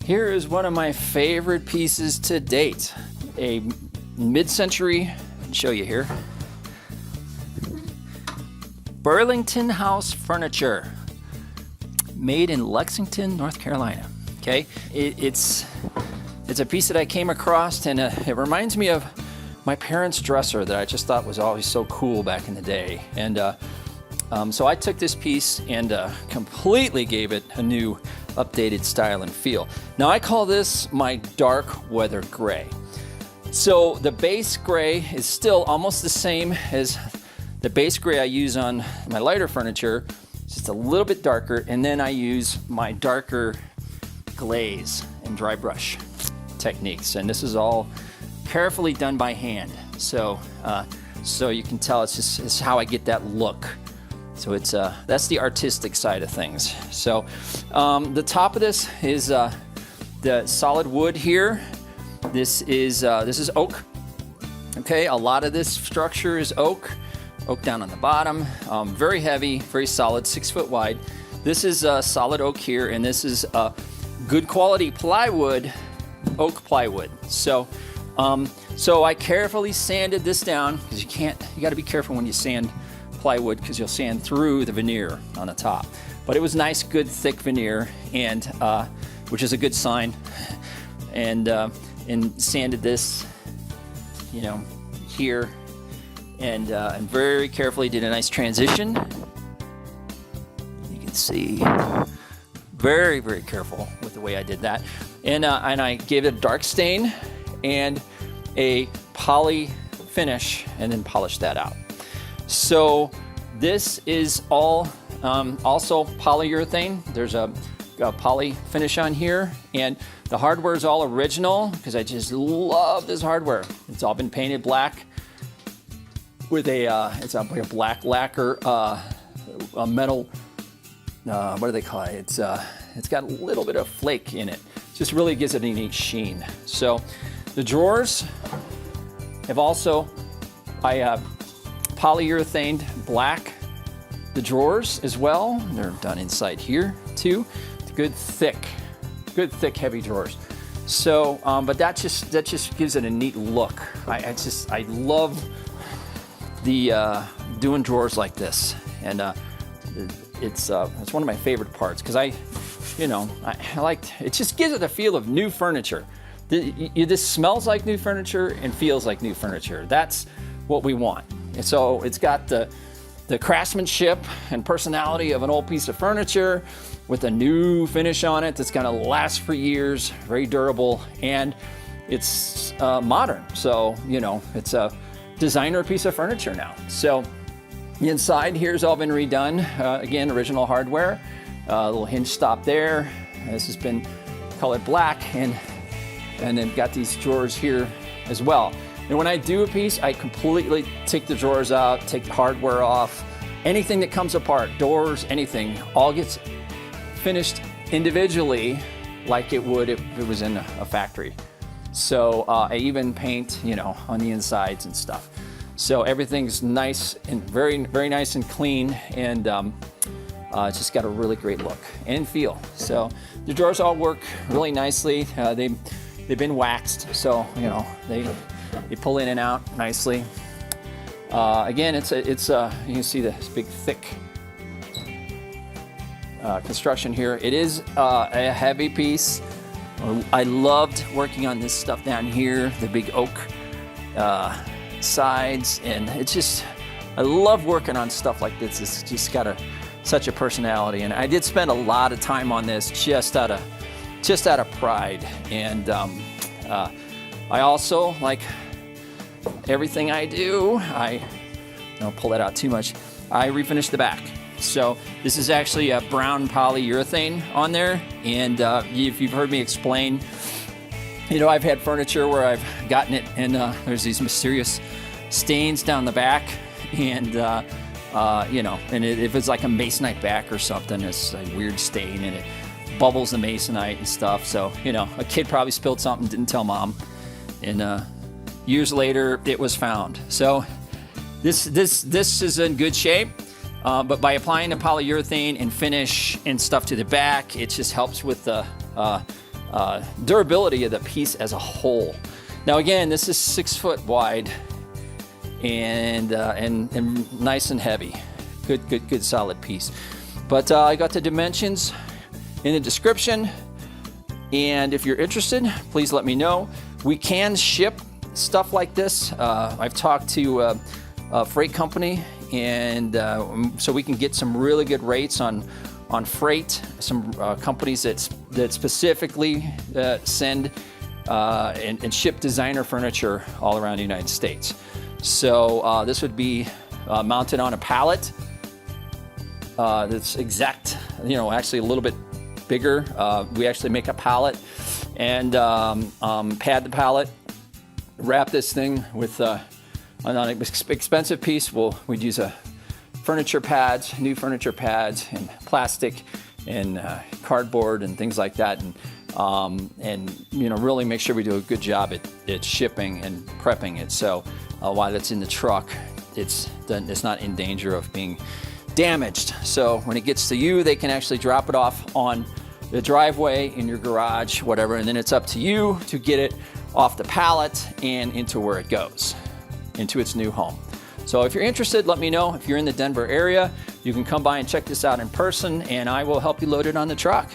Here is one of my favorite pieces to date. A mid-century, I'll show you here. Burlington House Furniture, made in Lexington, North Carolina. Okay, it's a piece that I came across, and it reminds me of my parents' dresser that I just thought was always so cool back in the day. And so I took this piece and completely gave it a new updated style and feel. Now I call this my dark weather gray. So the base gray is still almost the same as the base gray I use on my lighter furniture. It's just a little bit darker, and then I use my darker glaze and dry brush techniques. And this is all carefully done by hand. So so you can tell it's how I get that look. So it's that's the artistic side of things. So the top of this is the solid wood here. This is oak. Okay, a lot of this structure is oak down on the bottom. Very heavy, very solid, 6 foot wide. This is solid oak here, and this is good quality plywood, oak plywood. So so I carefully sanded this down, because you got to be careful when you sand plywood, because you'll sand through the veneer on the top. But it was nice, good, thick veneer, and which is a good sign. And sanded this, you know, here, and very carefully did a nice transition. You can see, very, very careful with the way I did that. And I gave it a dark stain and a poly finish, and then polished that out. So this is all also polyurethane. There's a poly finish on here, and the hardware is all original because I just love this hardware. It's all been painted black with it's like a black lacquer, a metal. What do they call it? It's got a little bit of flake in it. Just really gives it a unique sheen. So the drawers have also polyurethaned black the drawers as well. They're done inside here too. Good thick heavy drawers. So but that just gives it a neat look. I love the doing drawers like this, and it's one of my favorite parts, because I like, it just gives it a feel of new furniture. This smells like new furniture and feels like new furniture. That's what we want. And so it's got the craftsmanship and personality of an old piece of furniture with a new finish on it that's gonna last for years, very durable, and it's modern. So, you know, it's a designer piece of furniture now. So the inside here's all been redone. Again, original hardware. A little hinge stop there. This has been colored black, and then got these drawers here as well. And when I do a piece, I completely take the drawers out, take the hardware off. Anything that comes apart, doors, anything, all gets finished individually like it would if it was in a factory. So I even paint, you know, on the insides and stuff. So everything's nice and very, very nice and clean, and it's just got a really great look and feel. So the drawers all work really nicely. They've been waxed, so you know they pull in and out nicely. Again, it's you can see this big thick construction here. It is a heavy piece. I loved working on this stuff down here, the big oak sides, and it's just, I love working on stuff like this. It's just got such a personality, and I did spend a lot of time on this just out of pride. And I also, like everything I do, I don't pull that out too much, I refinish the back. So this is actually a brown polyurethane on there, and if you've heard me explain, you know, I've had furniture where I've gotten it and there's these mysterious stains down the back, and you know, and if it's like a masonite back or something, it's a weird stain and it bubbles the masonite and stuff. So, you know, a kid probably spilled something, didn't tell mom, and years later it was found. So this is in good shape. But by applying the polyurethane and finish and stuff to the back, it just helps with the durability of the piece as a whole. Now again, this is 6 foot wide and nice and heavy. Good solid piece. But I got the dimensions in the description, and if you're interested, please let me know. We can ship stuff like this. I've talked to a freight company, and so we can get some really good rates on freight. Some companies that specifically send and ship designer furniture all around the United States. So this would be mounted on a pallet. That's exact, actually a little bit bigger. We actually make a pallet and pad the pallet, wrap this thing with on an expensive piece. We'd use new furniture pads and plastic and cardboard and things like that, and really make sure we do a good job at shipping and prepping it. So while it's in the truck, it's not in danger of being damaged. So when it gets to you, they can actually drop it off on the driveway, in your garage, whatever, and then it's up to you to get it off the pallet and into where it goes, into its new home. So if you're interested, let me know. If you're in the Denver area, you can come by and check this out in person, and I will help you load it on the truck.